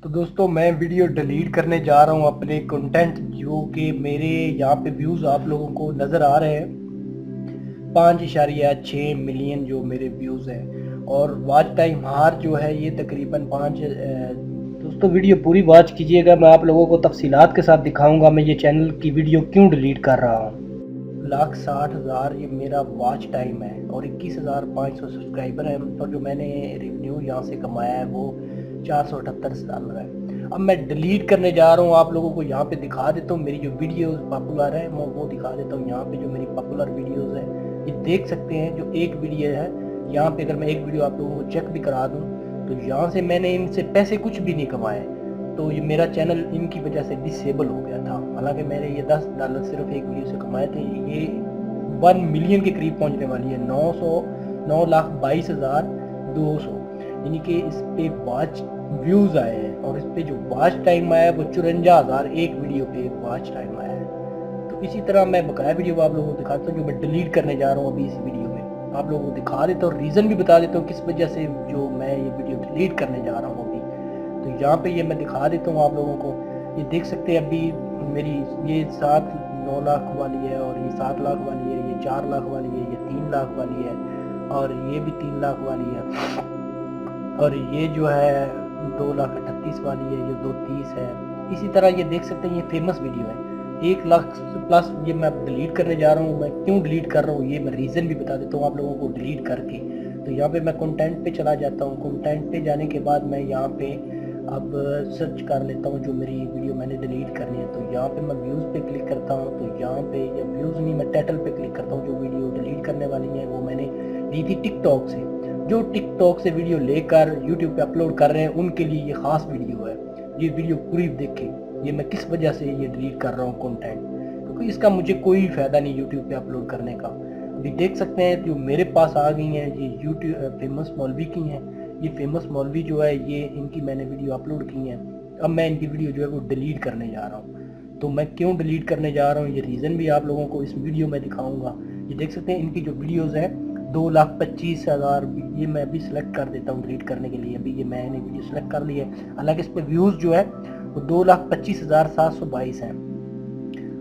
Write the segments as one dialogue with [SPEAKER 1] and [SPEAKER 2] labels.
[SPEAKER 1] तो दोस्तों मैं वीडियो डिलीट करने जा रहा हूँ अपने कंटेंट जो कि मेरे यहाँ पे व्यूज़ आप लोगों को नज़र आ रहे हैं 5.6 मिलियन जो मेरे व्यूज़ हैं और वॉच टाइम हार जो है ये तकरीबन 5। दोस्तों वीडियो पूरी वॉच कीजिएगा, मैं आप लोगों को तफसीलात के साथ दिखाऊंगा मैं ये चैनल की वीडियो क्यों डिलीट कर रहा हूँ। 1,60,000 ये मेरा वॉच टाइम है और 21,500 सब्सक्राइबर है और जो मैंने रेवेन्यू यहाँ से कमाया है वो $478 है। अब मैं डिलीट करने जा रहा हूँ, आप लोगों को यहाँ पे दिखा देता हूँ मेरी जो वीडियोस पॉपुलर है मैं वो दिखा देता हूँ। यहाँ पे जो मेरी पॉपुलर वीडियोस है ये देख सकते हैं। जो एक वीडियो है यहाँ पे, अगर मैं एक वीडियो आप लोगों को चेक भी करा दूँ तो यहाँ से मैंने इनसे पैसे कुछ भी नहीं कमाए, तो ये मेरा चैनल इनकी वजह से डिसेबल हो गया था। हालांकि मैंने ये $10 सिर्फ एक वीडियो से कमाए थे। ये 1 मिलियन के करीब पहुंचने वाली है, 9,22,200, यानी कि इस पे वॉच व्यूज आए हैं और इस पे जो वॉच टाइम आया है वो 54,000 एक वीडियो पे वॉच टाइम आया है। तो इसी तरह मैं बकाया वीडियो आप लोगों को दिखाता हूँ जो मैं डिलीट करने जा रहा हूँ अभी इस वीडियो में। आप लोगों को दिखा देता हूँ, रीज़न भी बता देता हूँ किस वजह से जो मैं ये वीडियो डिलीट करने जा रहा हूँ अभी। तो यहाँ पे ये मैं दिखा देता हूँ आप लोगों को, ये देख सकते हैं अभी मेरी ये 9 लाख वाली है और ये 7 लाख वाली है, ये 4 लाख वाली है, ये 3 लाख वाली है और ये भी 3 लाख वाली है और ये जो है 2,38,000 वाली है, ये 2,30,000 है। इसी तरह ये देख सकते हैं ये फेमस वीडियो है 1 लाख प्लस। ये मैं डिलीट करने जा रहा हूँ, मैं क्यों डिलीट कर रहा हूँ ये मैं रीज़न भी बता देता हूँ आप लोगों को डिलीट करके। तो यहाँ पे मैं कंटेंट पे चला जाता हूँ, कंटेंट पे जाने के बाद मैं यहाँ पे अब सर्च कर लेता हूँ जो मेरी वीडियो मैंने डिलीट करनी है। तो यहाँ पे मैं व्यूज़ पे क्लिक करता हूँ, तो यहाँ पे या व्यूज़ नहीं मैं टाइटल पे क्लिक करता हूँ। जो वीडियो डिलीट करने वाली है वो मैंने ली थी टिकटॉक से, जो टिकटॉक से वीडियो लेकर यूट्यूब पे अपलोड कर रहे हैं उनके लिए ये खास वीडियो है। ये वीडियो पूरी देखें, ये मैं किस वजह से ये डिलीट कर रहा हूँ कंटेंट, क्योंकि इसका मुझे कोई फ़ायदा नहीं यूट्यूब पे अपलोड करने का। अभी देख सकते हैं जो मेरे पास आ गई हैं ये यूट्यूब फेमस मौलवी की हैं। ये फेमस मौलवी जो है ये इनकी मैंने वीडियो अपलोड की हैं। अब मैं इनकी वीडियो जो है वो डिलीट करने जा रहा हूँ। तो मैं क्यों डिलीट करने जा रहा हूँ ये रीज़न भी आप लोगों को इस वीडियो में दिखाऊंगा। ये देख सकते हैं इनकी जो वीडियोज़ हैं 2,25,000, ये मैं अभी सिलेक्ट कर देता हूँ डिलीट करने के लिए। अभी ये मैंने वीडियो सिलेक्ट कर ली है, हालांकि इस पर व्यूज़ जो है वो 2,25,722 हैं।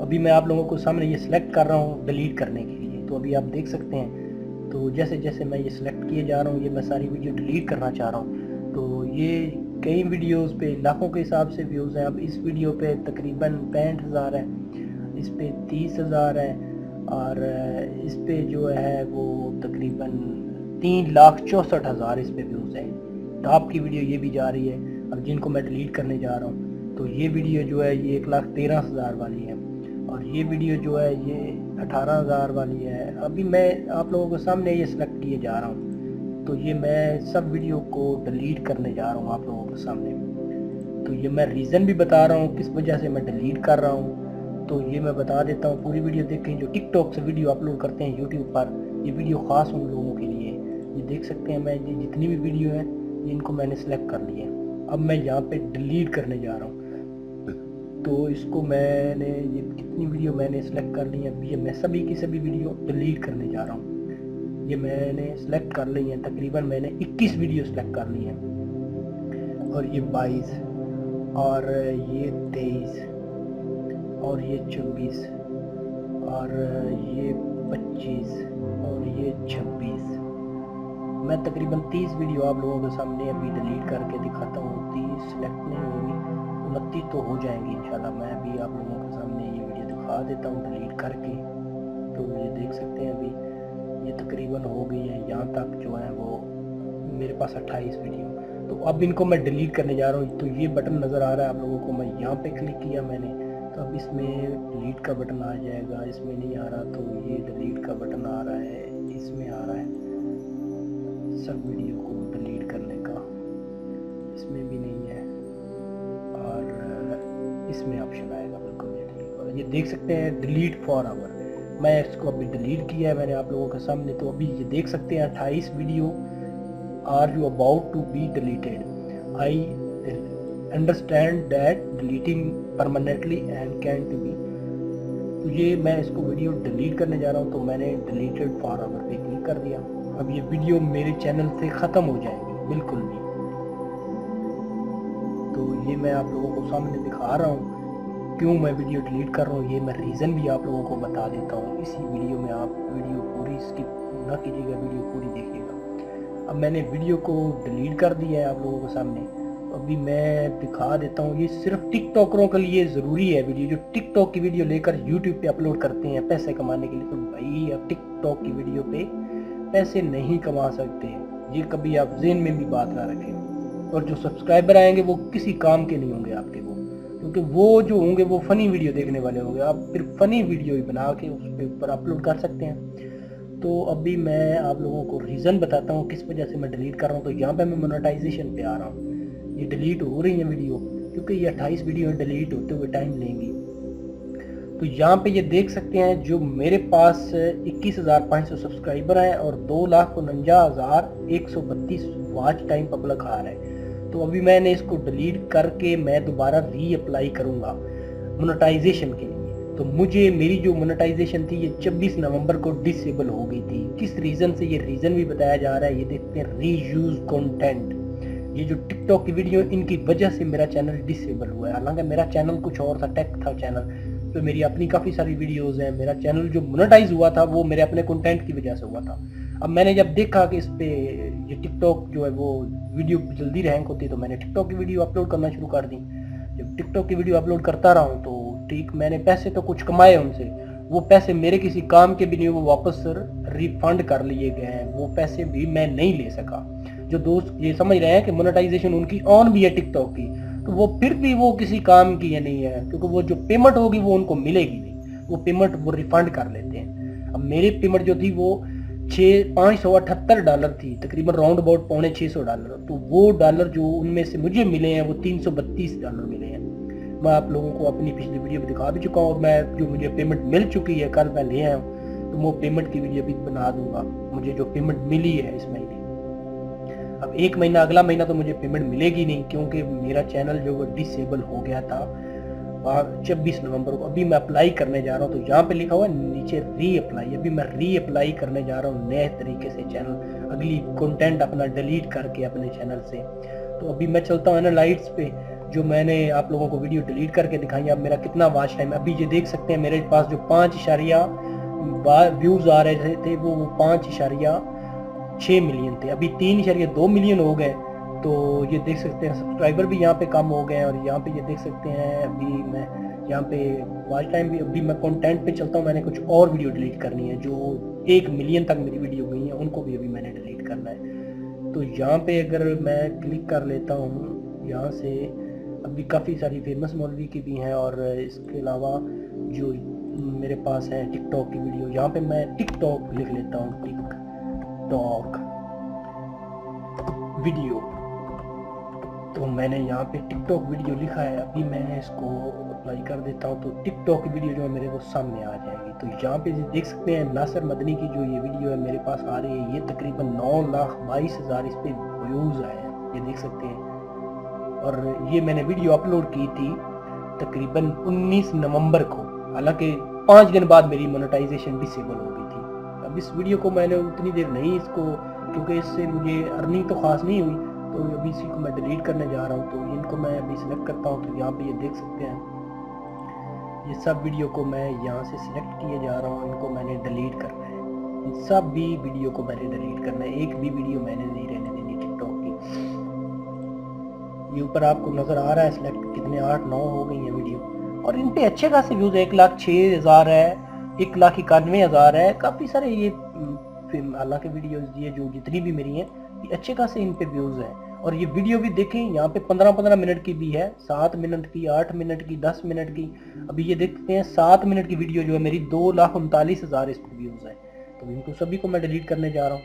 [SPEAKER 1] अभी मैं आप लोगों को सामने ये सिलेक्ट कर रहा हूँ डिलीट करने के लिए। तो अभी आप देख सकते हैं तो जैसे जैसे मैं ये सिलेक्ट किए जा रहा हूँ ये मैं सारी वीडियो डिलीट करना चाह रहा हूँ। तो ये कई वीडियोस पे लाखों के हिसाब से व्यूज़ हैं। अब इस वीडियो पे तकरीबन 65,000 है, इस पे 30,000 है और इस पे जो है वो तकरीबन 3,64,000 इस पे व्यूज़ हैं। टॉप की वीडियो ये भी जा रही है अब जिनको मैं डिलीट करने जा रहा हूँ। तो ये वीडियो जो है ये 1,13,000 वाली है और ये वीडियो जो है ये 18,000 वाली है। अभी मैं आप लोगों के सामने ये सिलेक्ट किए जा रहा हूँ, तो ये मैं सब वीडियो को डिलीट करने जा रहा हूँ आप लोगों के सामने। तो ये मैं रीज़न भी बता रहा हूँ किस वजह से मैं डिलीट कर रहा हूँ, तो ये मैं बता देता हूँ। पूरी वीडियो देखें, जो टिकटॉक से वीडियो अपलोड करते हैं यूट्यूब पर, ये वीडियो ख़ास उन लोगों के लिए। ये देख सकते हैं मैं ये जितनी भी वीडियो है इनको मैंने सेलेक्ट कर लिया है। अब मैं यहाँ पे डिलीट करने जा रहा हूँ। तो इसको मैंने ये कितनी वीडियो मैंने सेलेक्ट कर ली है, अभी ये मैं सभी की सभी वीडियो डिलीट करने जा रहा हूँ। ये मैंने सेलेक्ट कर ली है, तकरीबन मैंने 21 वीडियो सेलेक्ट कर ली हैं और ये 22 और ये 23 और ये 24 और ये 25 और ये 26। मैं तकरीबन 30 वीडियो आप लोगों के सामने अभी डिलीट करके दिखाता हूँ। 30 सेलेक्ट नहीं होगी, 29 तो हो जाएंगी इंशाल्लाह। मैं अभी आप लोगों के सामने ये वीडियो दिखा देता हूँ डिलीट करके। तो ये देख सकते हैं अभी ये तकरीबन हो गई है, यहाँ तक जो है वो मेरे पास 28 वीडियो। तो अब इनको मैं डिलीट करने जा रहा हूँ। तो ये बटन नज़र आ रहा है आप लोगों को, मैं यहाँ पे क्लिक किया मैंने, तो अब इसमें डिलीट का बटन आ जाएगा। इसमें नहीं आ रहा तो ये डिलीट का बटन आ रहा है, इसमें आ रहा है सब वीडियो को डिलीट करने का, इसमें भी नहीं है और इसमें ऑप्शन आएगा बिल्कुल ये डिलीट वाला। ये देख सकते हैं डिलीट फॉर आवर, मैं इसको अभी डिलीट किया है मैंने आप लोगों के सामने। तो अभी ये देख सकते हैं 28 video are you about to be deleted, I understand that deleting permanently and can't be. तो ये मैं इसको वीडियो डिलीट करने जा रहा हूँ, तो मैंने डिलीटेड फॉर आवर पे क्लिक कर दिया। अब ये वीडियो मेरे चैनल से ख़त्म हो जाएगी बिल्कुल भी। तो ये मैं आप लोगों को सामने दिखा रहा हूँ क्यों मैं वीडियो डिलीट कर रहा हूँ। ये मैं रीज़न भी आप लोगों को बता देता हूँ इसी वीडियो में। आप वीडियो पूरी स्किप ना कीजिएगा, वीडियो पूरी देखिएगा। अब मैंने वीडियो को डिलीट कर दिया है आप लोगों के सामने। अभी मैं दिखा देता हूँ, ये सिर्फ टिकटॉकरों के लिए ज़रूरी है वीडियो, जो टिकटॉक की वीडियो लेकर यूट्यूब पे अपलोड करते हैं पैसे कमाने के लिए। तो भाई अब टिकटॉक की वीडियो पे पैसे नहीं कमा सकते, ये कभी आप ज़हन में भी बात ना रखें। और जो सब्सक्राइबर आएंगे वो किसी काम के नहीं होंगे आपके, वो क्योंकि वो जो होंगे वो फ़नी वीडियो देखने वाले होंगे। आप फिर फ़नी वीडियो ही बना के उस पर ऊपर अपलोड कर सकते हैं। तो अभी मैं आप लोगों को रीज़न बताता हूँ किस वजह से मैं डिलीट कर रहा हूँ। तो यहाँ पे मैं मोनेटाइजेशन पे आ रहा हूँ। ये डिलीट हो रही है वीडियो क्योंकि ये 28 वीडियो डिलीट होते हुए टाइम लेंगी। तो यहाँ पे ये देख सकते हैं जो मेरे पास 21,500 सब्सक्राइबर हैं और 2,49,132 वॉच टाइम पब्लिक आ रहा है। तो अभी मैंने इसको डिलीट करके मैं दोबारा री अप्लाई करूँगा मोनेटाइजेशन के लिए। तो मुझे मेरी जो मोनेटाइजेशन थी ये 26 नवंबर को डिसेबल हो गई थी। किस रीज़न से, ये रीज़न भी बताया जा रहा है। ये देखते हैं, रीयूज कंटेंट। ये जो टिकटॉक की वीडियो, इनकी वजह से मेरा चैनल डिसेबल हुआ है। हालांकि मेरा चैनल कुछ और था, टेक था चैनल, तो मेरी अपनी काफ़ी सारी वीडियोस हैं। मेरा चैनल जो मोनेटाइज हुआ था वो मेरे अपने कंटेंट की वजह से हुआ था। अब मैंने जब देखा कि इस पे ये टिकटॉक जो है वो वीडियो जल्दी रैंक होती है, तो मैंने टिकटॉक की वीडियो अपलोड करना शुरू कर दी। जब टिकटॉक की वीडियो अपलोड करता रहा हूँ तो ठीक, मैंने पैसे तो कुछ कमाए उनसे, वो पैसे मेरे किसी काम के भी नहीं, वो वापस रिफंड कर लिए गए हैं। वो पैसे भी मैं नहीं ले सका। जो दोस्त ये समझ रहे हैं कि मोनेटाइजेशन उनकी ऑन भी है टिकटॉक की, तो वो फिर भी वो किसी काम की ये नहीं है, क्योंकि वो जो पेमेंट होगी वो उनको मिलेगी नहीं। वो पेमेंट वो रिफंड कर लेते हैं। अब मेरी पेमेंट जो थी वो $578 थी, तकरीबन राउंड अबाउट $650। तो वो डॉलर जो उनमें से मुझे मिले हैं वो $332 मिले हैं। मैं आप लोगों को अपनी पिछली वीडियो में दिखा भी चुका हूँ। और मैं जो मुझे पेमेंट मिल चुकी है, कल मैं ले आया हूँ, तो वो पेमेंट की वीडियो भी बना दूंगा। मुझे जो पेमेंट मिली है इस महीने, अब एक महीना, अगला महीना तो मुझे पेमेंट मिलेगी नहीं, क्योंकि मेरा चैनल जो वो डिसेबल हो गया था 26 नवंबर को। अभी मैं अप्लाई करने जा रहा हूँ, तो यहाँ पे लिखा हुआ है नीचे री अप्लाई। अभी मैं री अप्लाई करने जा रहा हूँ नए तरीके से चैनल, अगली कंटेंट अपना डिलीट करके अपने चैनल से। तो अभी मैं चलता हूँ एनालाइट्स पे, जो मैंने आप लोगों को वीडियो डिलीट करके दिखाई। अब मेरा कितना वॉच टाइम, अभी ये देख सकते हैं मेरे पास जो 5 व्यूज आ रहे थे वो 5.6 मिलियन थे, अभी 3.2 मिलियन हो गए। तो ये देख सकते हैं सब्सक्राइबर भी यहाँ पे कम हो गए हैं। और यहाँ पे ये देख सकते हैं अभी मैं यहाँ पे वॉच टाइम भी, अभी मैं कंटेंट पे चलता हूँ। मैंने कुछ और वीडियो डिलीट करनी है, जो 1 मिलियन तक मेरी वीडियो गई है, उनको भी अभी मैंने डिलीट करना है। तो यहाँ पे अगर मैं क्लिक कर लेता हूँ यहाँ से, अभी काफ़ी सारी फेमस मौलवी की भी हैं, और इसके अलावा जो मेरे पास है टिकटॉक की वीडियो, यहाँ पे मैं टिकटॉक लिख लेता हूँ, टिकटॉक वीडियो। तो मैंने यहाँ पे टिकटॉक वीडियो लिखा है। अभी मैं इसको अप्लाई कर देता हूँ, तो टिकटॉक की वीडियो जो है मेरे को सामने आ जाएगी। तो यहाँ पे देख सकते हैं नासिर मदनी की जो ये वीडियो है मेरे पास आ रही है, ये तकरीबन 9,22,000 इस पे व्यूज़ आए हैं, ये देख सकते हैं। और ये मैंने वीडियो अपलोड की थी तकरीबन 19 नवंबर को, हालांकि 5 दिन बाद मेरी मोनेटाइजेशन डिसेबल हो गई थी। अब इस वीडियो को मैंने उतनी देर नहीं इसको, क्योंकि इससे मुझे अर्निंग तो खास नहीं हुई, तो अभी इसी को मैं डिलीट करने जा रहा हूँ। तो इनको मैं अभी सिलेक्ट करता हूँ। तो यहाँ पे ये देख सकते हैं, ये सब वीडियो को मैं यहाँ से सिलेक्ट किए जा रहा हूँ, इनको मैंने डिलीट करना है। इन सब भी वीडियो को मैंने डिलीट करना है, एक भी वीडियो मैंने नहीं रहने देनी टिकटॉक की। ये ऊपर आपको नज़र आ रहा है सिलेक्ट कितने 8-9 हो गई है वीडियो, और इन पे अच्छे खासे व्यूज़ है। 1,06,000 है, 1,91,000 है, काफ़ी सारे ये हालांकि वीडियोस ये जो जितनी भी मेरी हैं ये अच्छे खासे इन पे व्यूज़ हैं। और ये वीडियो भी देखें, यहाँ पे 15-15 मिनट की भी है, 7 मिनट की, 8 मिनट की, 10 मिनट की। अभी ये देखते हैं 7 मिनट की वीडियो जो है मेरी 2,39,000 इस पर व्यूज़ है। तो इनको सभी को मैं डिलीट करने जा रहा हूँ।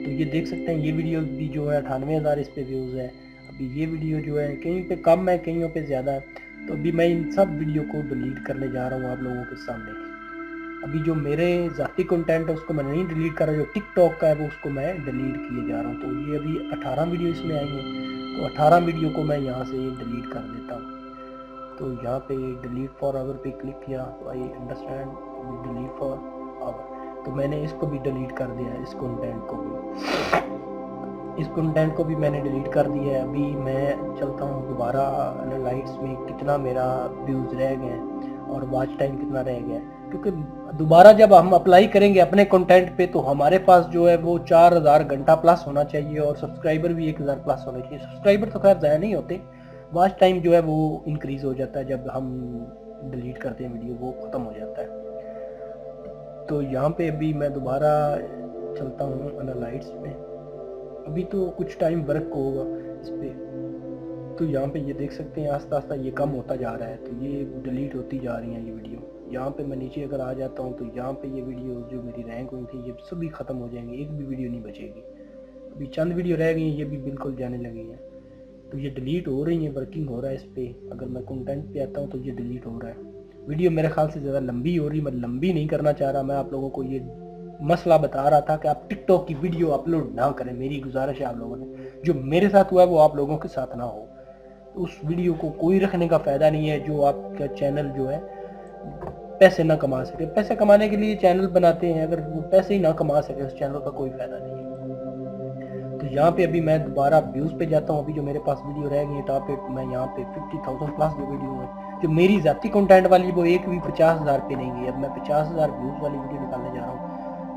[SPEAKER 1] तो ये देख सकते हैं ये वीडियो भी जो है 98,000 इस पर व्यूज़ है। अभी ये वीडियो जो है कहीं पे कम है, कहीं पे ज़्यादा है। तो अभी मैं इन सब वीडियो को डिलीट करने जा रहा हूँ आप लोगों के सामने। अभी जो मेरे ज़ाती कंटेंट है उसको मैं नहीं डिलीट कर रहा, जो टिकटॉक का है वो उसको मैं डिलीट किए जा रहा हूँ। तो ये अभी 18 वीडियो इसमें आई हैं, तो 18 वीडियो को मैं यहाँ से डिलीट कर देता हूँ। तो यहाँ पे डिलीट फॉर आवर पे क्लिक किया, तो I understand delete forever, तो मैंने इसको भी डिलीट कर दिया, इस कंटेंट को भी। इस कंटेंट को भी मैंने डिलीट कर दिया है। अभी मैं चलता हूँ दोबारा एनालाइट्स में कितना मेरा व्यूज़ रह गए हैं और वॉच टाइम कितना रह गया है, क्योंकि दोबारा जब हम अप्लाई करेंगे अपने कंटेंट पे तो हमारे पास जो है वो 4000 घंटा प्लस होना चाहिए और सब्सक्राइबर भी 1000 प्लस होने चाहिए। सब्सक्राइबर तो खैर ज़्यादा नहीं होते, वॉच टाइम जो है वो इंक्रीज़ हो जाता है जब हम डिलीट करते हैं वीडियो, वो ख़त्म हो जाता है। तो यहाँ पे अभी मैं दोबारा चलता हूँ एनालाइट्स में। अभी तो कुछ टाइम वर्क होगा इस पर। तो यहाँ पे ये देख सकते हैं आस्ता आस्ता ये कम होता जा रहा है, तो ये डिलीट होती जा रही हैं ये वीडियो। यहाँ पे मैं नीचे अगर आ जाता हूँ तो यहाँ पे ये वीडियो जो मेरी रैंक हुई थी ये सभी ख़त्म हो जाएंगे, एक भी वीडियो नहीं बचेगी। अभी चंद वीडियो रह गई हैं, ये भी बिल्कुल जाने लगी हैं। तो ये डिलीट हो रही हैं, वर्किंग हो रहा है इस पर। अगर मैं कंटेंट पे आता हूँ तो ये डिलीट हो रहा है। वीडियो मेरे ख्याल से ज़्यादा लंबी हो रही, मैं लंबी नहीं करना चाह रहा। मैं आप लोगों को ये मसला बता रहा था कि आप टिकटॉक की वीडियो अपलोड ना करें। मेरी गुजारिश है आप लोगों ने, जो मेरे साथ हुआ है वो आप लोगों के साथ ना हो। तो उस वीडियो को कोई रखने का फ़ायदा नहीं है जो आपका चैनल जो है पैसे ना कमा सके। पैसे कमाने के लिए चैनल बनाते हैं, अगर वो पैसे ही ना कमा सके उस चैनल का कोई फ़ायदा नहीं है। तो यहाँ पे अभी मैं दोबारा व्यूज़ पे जाता हूँ। अभी जो मेरे पास वीडियो रह गई है टॉप 8, मैं यहाँ पे 50,000 प्लस जो वीडियो है जो मेरी ज़ाती कंटेंट वाली, वो एक भी 50,000 पे नहीं गई। अब मैं 50,000 व्यूज़ वाली वीडियो निकालने जा रहा हूँ।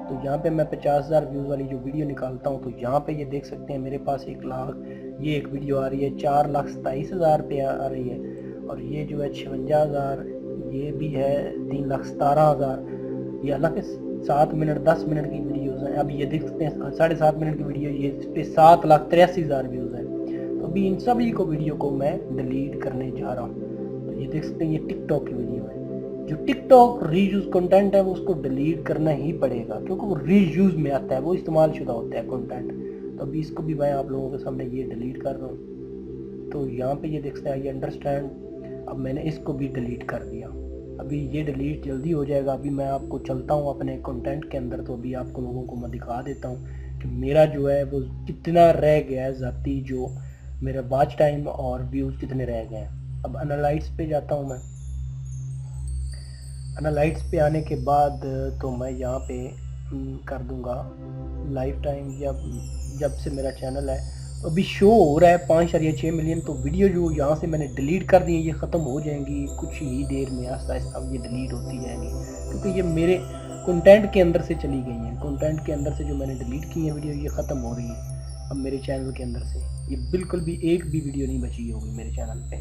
[SPEAKER 1] तो यहाँ पे मैं 50,000 व्यूज़ वाली जो वीडियो निकालता हूँ तो यहाँ पे ये देख सकते हैं मेरे पास 1 लाख, ये एक वीडियो आ रही है 4,27,000 पे आ रही है। और ये जो है 56,000, ये भी है 3,17,000। ये हालांकि 7 मिनट 10 मिनट की वीडियोस हैं। अब ये देख सकते हैं 7.5 मिनट की वीडियो, ये इस पर 7,83,000 व्यूज़ हैं। तो अभी इन सभी को वीडियो को मैं डिलीट करने जा रहा हूँ। तो ये देख सकते हैं ये टिकटॉक की वीडियो है। जो टिकटॉक रीयूज कंटेंट है वो उसको डिलीट करना ही पड़ेगा, क्योंकि वो रीयूज में आता है, वो इस्तेमाल शुदा होता है कंटेंट। तो अभी इसको भी मैं आप लोगों के सामने ये डिलीट कर रहा हूँ। तो यहाँ पे ये देख सकते हैं ये अंडरस्टैंड। अब मैंने इसको भी डिलीट कर दिया। अभी ये डिलीट जल्दी हो जाएगा। अभी मैं आपको चलता हूँ अपने कंटेंट के अंदर, तो अभी आपको लोगों को मैं दिखा देता हूँ कि मेरा जो है वो कितना रह गया है ज़ाती, जो मेरा वॉच टाइम और व्यूज़ कितने रह गए हैं। अब एनालाइट्स पे जाता हूँ मैं। एनालाइट्स पे आने के बाद तो मैं यहाँ पे कर दूँगा लाइफ टाइम, जब से मेरा चैनल है तो अभी शो हो रहा है 5.6 मिलियन। तो वीडियो जो यहाँ से मैंने डिलीट कर दी है ये ख़त्म हो जाएंगी कुछ ही देर में, आस्ता आस्ता ये डिलीट होती जाएंगी, क्योंकि ये मेरे कंटेंट के अंदर से चली गई हैं। कंटेंट के अंदर से जो मैंने डिलीट की है वीडियो ये ख़त्म हो रही है अब मेरे चैनल के अंदर से। ये बिल्कुल भी एक भी वीडियो नहीं बची होगी मेरे चैनल पे।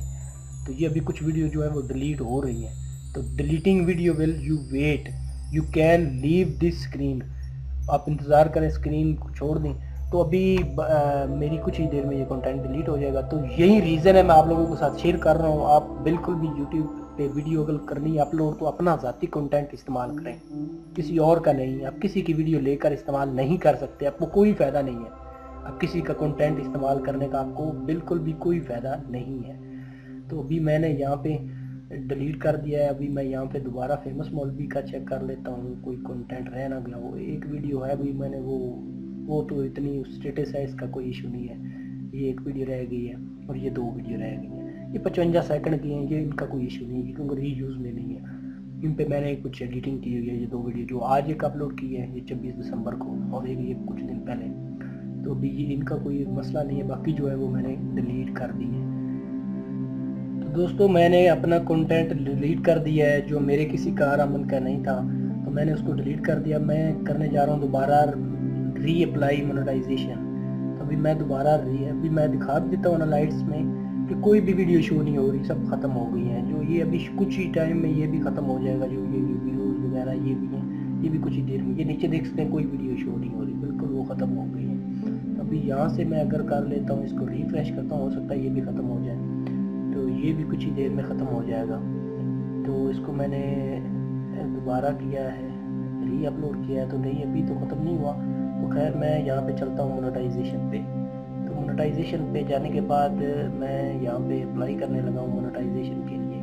[SPEAKER 1] तो ये अभी कुछ वीडियो जो है वो डिलीट हो रही हैं। तो deleting video will you wait, you can leave this screen. आप इंतज़ार करें, स्क्रीन को छोड़ दें। तो अभी मेरी कुछ ही देर में ये कंटेंट डिलीट हो जाएगा। तो यही रीज़न है मैं आप लोगों के साथ शेयर कर रहा हूँ। आप बिल्कुल भी यूट्यूब पे वीडियो अगर करनी है अपलोड तो अपना ज़ाती कंटेंट इस्तेमाल करें, किसी और का नहीं। आप किसी की वीडियो लेकर इस्तेमाल नहीं कर सकते, आपको कोई फ़ायदा नहीं है। आप किसी का कंटेंट इस्तेमाल करने का आपको बिल्कुल भी कोई फ़ायदा नहीं है। तो अभी मैंने यहाँ पे डिलीट कर दिया है। अभी मैं यहाँ पे दोबारा फेमस मौलवी का चेक कर लेता हूँ, कोई कंटेंट रह ना गया हो। एक वीडियो है अभी मैंने वो तो इतनी स्टेटस है, इसका कोई इशू नहीं है। ये एक वीडियो रह गई है और ये 2 वीडियो रह गई हैं। ये 55 सेकंड की हैं, ये इनका कोई इशू नहीं है क्योंकि रीयूज़ में नहीं है। इन पे मैंने कुछ एडिटिंग की हुई है। ये 2 वीडियो जो आज एक अपलोड की है ये 24 दिसंबर को और एक ये कुछ दिन पहले। तो अभी ये इनका कोई मसला नहीं है, बाकी जो है वो मैंने डिलीट कर दी है। दोस्तों मैंने अपना कंटेंट डिलीट कर दिया है जो मेरे किसी कारआमद का नहीं था, तो मैंने उसको डिलीट कर दिया। मैं करने जा रहा हूँ दोबारा री अप्लाई मोनेटाइजेशन। तो अभी मैं दोबारा अभी मैं दिखा देता हूँ एनालाइट्स में कि कोई भी वीडियो शो नहीं हो रही, सब ख़त्म हो गई हैं। जो ये अभी कुछ ही टाइम में ये भी ख़त्म हो जाएगा, जो ये व्यूज़ वगैरह ये भी हैं, ये भी कुछ ही देर में। ये नीचे देख सकते हैं कोई वीडियो शो नहीं हो रही, बिल्कुल वो ख़त्म हो गई है। अभी यहाँ से मैं अगर कर लेता हूँ, इसको रिफ्रेश करता हूँ, हो सकता है ये भी ख़त्म हो जाए। तो ये भी कुछ ही देर में ख़त्म हो जाएगा। तो इसको मैंने दोबारा किया है, री अपलोड किया है, तो नहीं अभी तो ख़त्म नहीं हुआ। तो खैर मैं यहाँ पे चलता हूँ मोनेटाइजेशन पे। तो मोनेटाइजेशन पे जाने के बाद मैं यहाँ पे अप्लाई करने लगा हूँ मोनेटाइजेशन के लिए।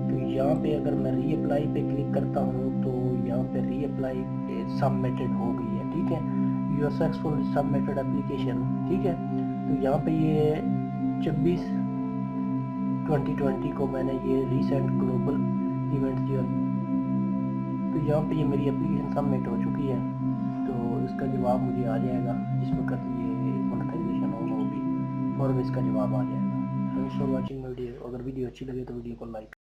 [SPEAKER 1] तो यहाँ पे अगर मैं री अप्लाई पे क्लिक करता हूँ तो यहाँ पे री अप्लाई सबमिटेड हो गई है, ठीक है। You are successful submitted application, ठीक है। तो यहाँ पे ये 24/2020 को मैंने ये रीसेंट ग्लोबल इवेंट दिया। तो यहाँ पे ये मेरी एप्लीकेशन सबमिट हो चुकी है। तो इसका जवाब मुझे आ जाएगा जिस वक्त ये मोनेटाइजेशन फ़ौरन इसका जवाब आ जाएगा। Thanks for watching video. अगर वीडियो अच्छी लगे तो वीडियो को लाइक